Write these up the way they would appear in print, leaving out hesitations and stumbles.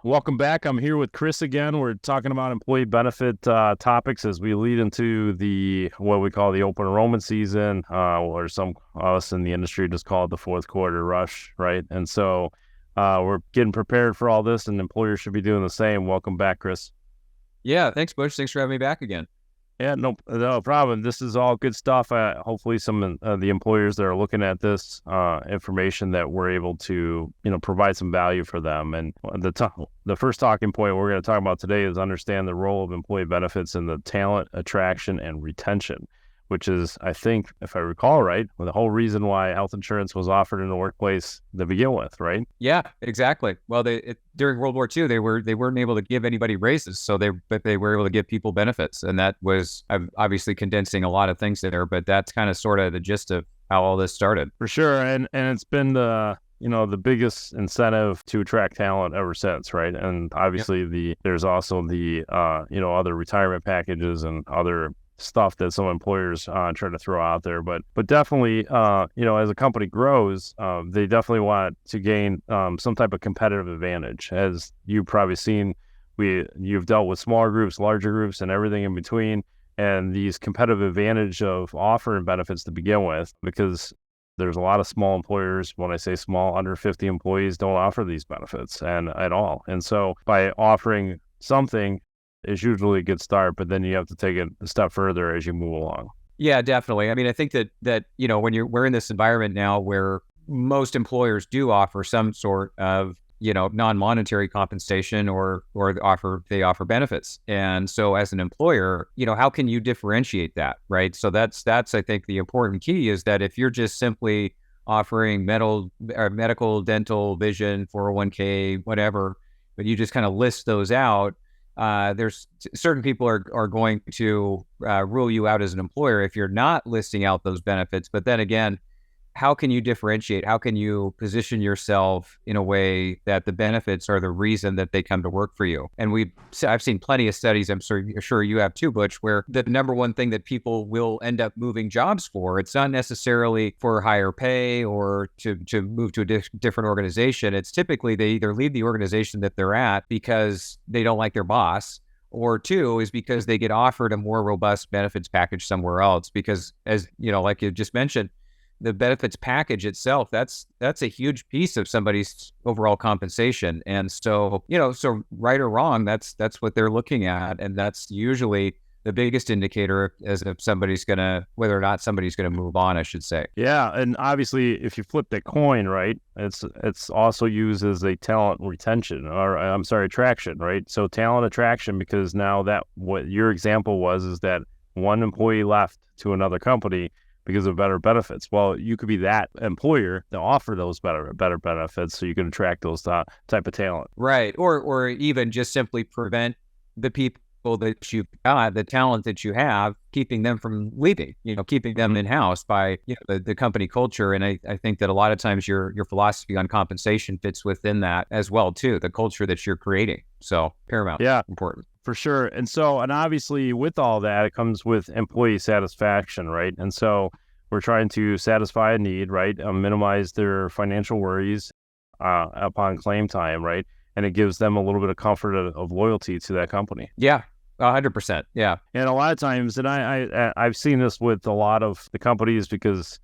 Welcome back. I'm here with Chris again. We're talking about employee benefit topics as we lead into what we call the open enrollment season, or some of us in the industry just call it the fourth quarter rush, right? And so we're getting prepared for all this, and employers should be doing the same. Welcome back, Chris. Yeah, thanks, Butch. Thanks for having me back again. Yeah, no problem. This is all good stuff. Hopefully some of the employers that are looking at this information that we're able to, provide some value for them. And the first talking point we're going to talk about today is understand the role of employee benefits in the talent attraction and retention, which is, I think, if I recall right, the whole reason why health insurance was offered in the workplace to begin with, right? Yeah, exactly. Well, during World War II, they weren't able to give anybody raises, but they were able to give people benefits, and that was, I'm obviously condensing a lot of things there, but that's kind of sort of the gist of how all this started. For sure, and it's been the biggest incentive to attract talent ever since, right? And obviously there's also the other retirement packages and other stuff that some employers try to throw out there, but definitely, as a company grows, they definitely want to gain some type of competitive advantage. As you've probably seen, you've dealt with smaller groups, larger groups, and everything in between, and these competitive advantage of offering benefits to begin with, because there's a lot of small employers. When I say small, under 50 employees, don't offer these benefits and at all. And so by offering something is usually a good start, but then you have to take it a step further as you move along. Yeah, definitely. I mean, I think that when we're in this environment now where most employers do offer some sort of non-monetary compensation or they offer benefits, and so as an employer, how can you differentiate that, right? So that's I think the important key is that if you're just simply offering medical, dental, vision, 401k, whatever, but you just kind of list those out. There's certain people are going to rule you out as an employer if you're not listing out those benefits. But then again, how can you differentiate? How can you position yourself in a way that the benefits are the reason that they come to work for you? And I've seen plenty of studies, I'm sure you have too, Butch, where the number one thing that people will end up moving jobs for, it's not necessarily for higher pay or to move to a different organization. It's typically they either leave the organization that they're at because they don't like their boss, or two is because they get offered a more robust benefits package somewhere else. Because as like you just mentioned, the benefits package itself, that's a huge piece of somebody's overall compensation. And so, so right or wrong, that's what they're looking at. And that's usually the biggest indicator as if whether or not somebody's going to move on, I should say. Yeah. And obviously if you flip that coin, right, it's also used as a talent retention, or attraction, right? So talent attraction, because now that what your example was, is that one employee left to another company because of better benefits. Well, you could be that employer to offer those better benefits, so you can attract those type of talent. Right. Or even just simply prevent the people that you've got, the talent that you have, keeping them from leaving, keeping them in-house by the company culture. And I think that a lot of times your philosophy on compensation fits within that as well too, the culture that you're creating. So paramount. Yeah. Important. For sure. And obviously with all that, it comes with employee satisfaction, right? And so we're trying to satisfy a need, right? Minimize their financial worries upon claim time, right? And it gives them a little bit of comfort of loyalty to that company. Yeah, 100%. Yeah. And a lot of times, and I've seen this with a lot of the companies, because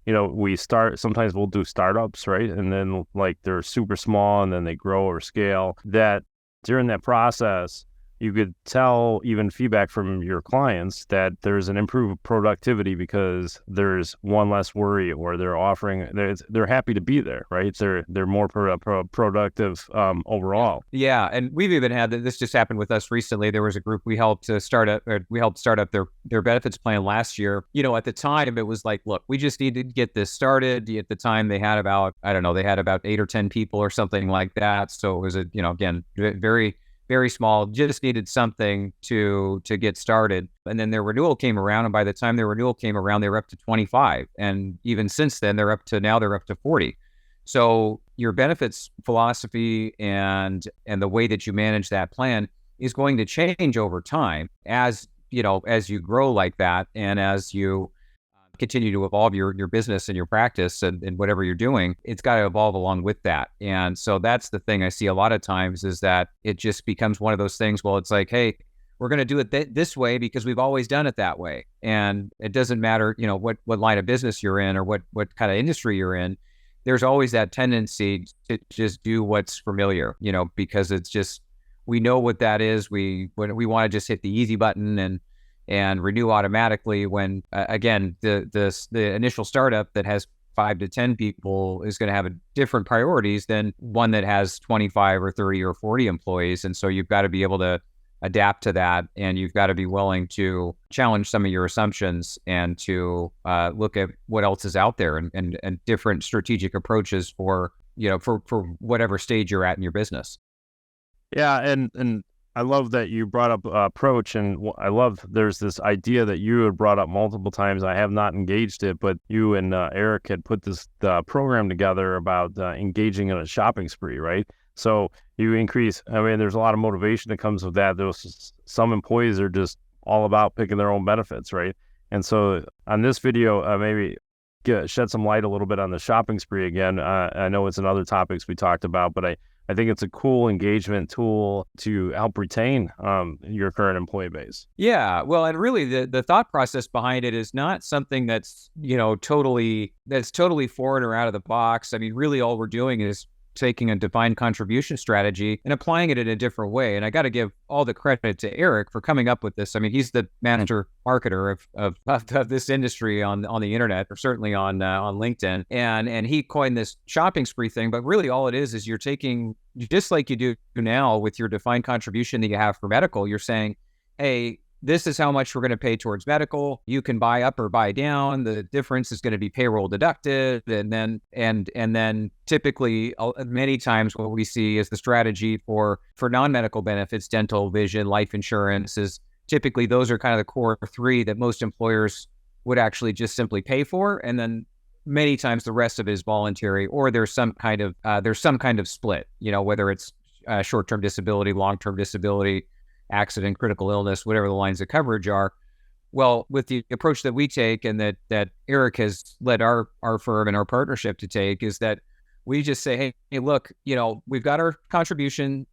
sometimes we'll do startups, right? And then like they're super small and then they grow or scale. That during that process, you could tell, even feedback from your clients, that there's an improved productivity because there's one less worry, or they're happy to be there, right? They're more productive overall. Yeah, and we've even had this just happened with us recently. There was a group we helped start up their benefits plan last year. At the time it was like, look, we just need to get this started. At the time they had about 8 or 10 people or something like that. So it was again, very, very small, just needed something to get started. And then their renewal came around, and by the time their renewal came around, they were up to 25. And even since then, they're up to 40. So your benefits philosophy and the way that you manage that plan is going to change over time as you grow like that, and as you continue to evolve your business and your practice and whatever you're doing, it's got to evolve along with that. And so that's the thing I see a lot of times, is that it just becomes one of those things. Well, it's like, hey, we're going to do it this way because we've always done it that way. And it doesn't matter, what line of business you're in or what kind of industry you're in. There's always that tendency to just do what's familiar, because it's just, we know what that is. We want to just hit the easy button and renew automatically, when again, the initial startup that has 5 to 10 people is going to have different priorities than one that has 25 or 30 or 40 employees. And so you've got to be able to adapt to that, and you've got to be willing to challenge some of your assumptions and to look at what else is out there and different strategic approaches for whatever stage you're at in your business. Yeah, and I love that you brought up approach, and I love there's this idea that you had brought up multiple times. I have not engaged it, but you and Eric had put this program together about engaging in a shopping spree, right? So you increase, there's a lot of motivation that comes with that. Some employees are just all about picking their own benefits, right? And so on this video, maybe shed some light a little bit on the shopping spree again. I know it's in other topics we talked about, but I think it's a cool engagement tool to help retain your current employee base. Yeah, well, and really the thought process behind it is not something that's totally foreign or out of the box. Really all we're doing is taking a defined contribution strategy and applying it in a different way. And I got to give all the credit to Eric for coming up with this. He's the manager marketer of this industry on the internet, or certainly on LinkedIn. And he coined this shopping spree thing. But really all it is you're taking, just like you do now with your defined contribution that you have for medical, you're saying, hey, this is how much we're going to pay towards medical. You can buy up or buy down. The difference is going to be payroll deducted. And then typically many times what we see is the strategy for non-medical benefits, dental, vision, life insurance, is typically those are kind of the core 3 that most employers would actually just simply pay for. And then many times the rest of it is voluntary, or there's some kind of split, whether it's short-term disability, long-term disability, accident, critical illness, whatever the lines of coverage are. Well, with the approach that we take, and that Eric has led our firm and our partnership to take, is that we just say, hey, look, we've got our contribution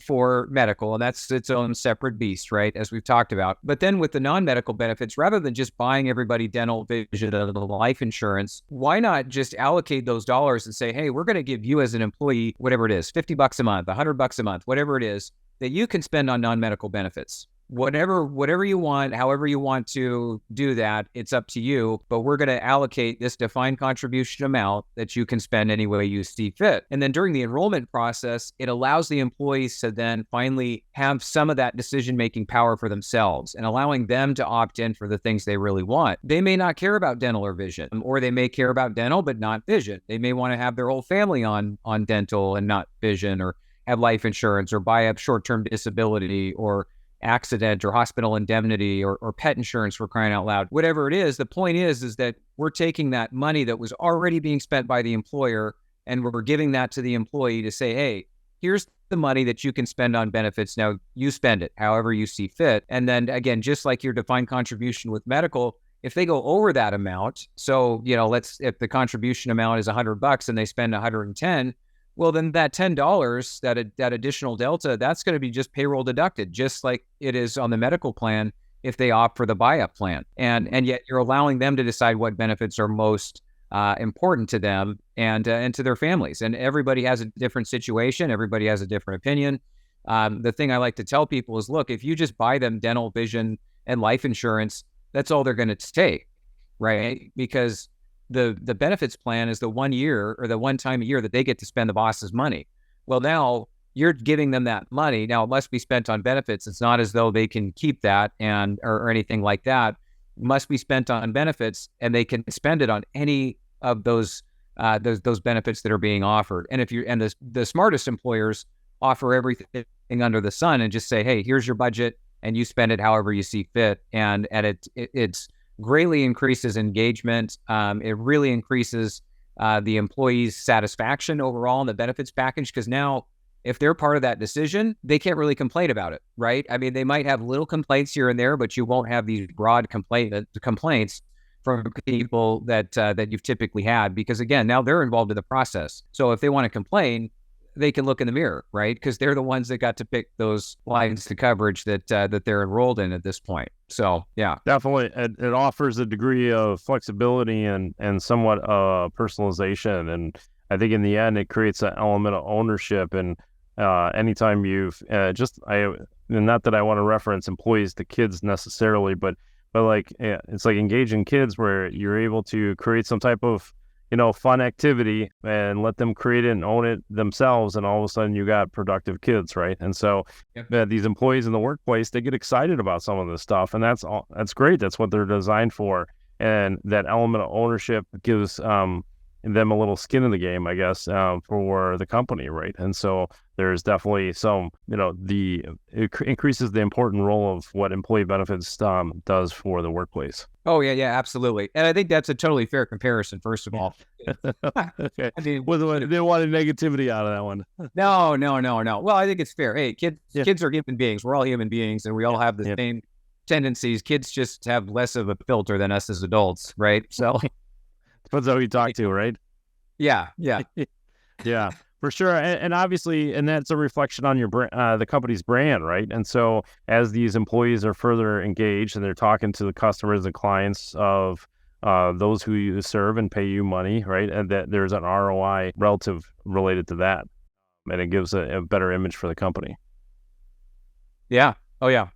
for medical, and that's its own separate beast, right? As we've talked about. But then with the non-medical benefits, rather than just buying everybody dental, vision, and life insurance, why not just allocate those dollars and say, hey, we're going to give you as an employee, whatever it is, $50 a month, $100 a month, whatever it is, that you can spend on non-medical benefits. Whatever you want, however you want to do that, it's up to you. But we're going to allocate this defined contribution amount that you can spend any way you see fit. And then during the enrollment process, it allows the employees to then finally have some of that decision-making power for themselves, and allowing them to opt in for the things they really want. They may not care about dental or vision, or they may care about dental but not vision. They may want to have their whole family on dental and not vision, or have life insurance, or buy up short-term disability, or accident, or hospital indemnity, or pet insurance, for crying out loud. Whatever it is, the point is that we're taking that money that was already being spent by the employer, and we're giving that to the employee to say, hey, here's the money that you can spend on benefits. Now you spend it however you see fit. And then again, just like your defined contribution with medical, if they go over that amount, so if the contribution amount is $100 and they spend 110, well, then that $10, that additional delta, that's going to be just payroll deducted, just like it is on the medical plan if they opt for the buy-up plan. And yet you're allowing them to decide what benefits are most important to them and to their families. And everybody has a different situation. Everybody has a different opinion. The thing I like to tell people is, look, if you just buy them dental, vision, and life insurance, that's all they're going to take, right? Because the benefits plan is the 1 year, or the one time a year that they get to spend the boss's money. Well, now you're giving them that money. Now it must be spent on benefits. It's not as though they can keep that or anything like that. It must be spent on benefits, and they can spend it on any of those benefits that are being offered. And the smartest employers offer everything under the sun and just say, hey, here's your budget, and you spend it however you see fit. And it's greatly increases engagement. It really increases the employees' satisfaction overall in the benefits package, because now if they're part of that decision, they can't really complain about it, right? They might have little complaints here and there, but you won't have these broad complaints from people that you've typically had, because again, now they're involved in the process. So if they want to complain, they can look in the mirror, right? Because they're the ones that got to pick those lines to coverage that they're enrolled in at this point. So yeah, definitely, it offers a degree of flexibility and somewhat personalization, and I think in the end it creates an element of ownership. And anytime you've not that I want to reference employees to kids necessarily, but like it's like engaging kids where you're able to create some type of fun activity and let them create it and own it themselves, and all of a sudden you got productive kids, right? And so these employees in the workplace, they get excited about some of this stuff, and that's great. That's what they're designed for, and that element of ownership gives them a little skin in the game, I guess, for the company, right? And so there's definitely some, it increases the important role of what employee benefits does for the workplace. Oh yeah, absolutely. And I think that's a totally fair comparison, first of all. Okay. I mean, they didn't want any negativity out of that one. No. Well, I think it's fair. Hey, kids are human beings. We're all human beings, and we all have the same tendencies. Kids just have less of a filter than us as adults, right? So depends on who you talk to, right? Yeah. Yeah, for sure. And obviously, and that's a reflection on your the company's brand, right? And so as these employees are further engaged and they're talking to the customers and clients of those who you serve and pay you money, right? And that there's an ROI related to that. And it gives a better image for the company. Yeah. Oh, yeah.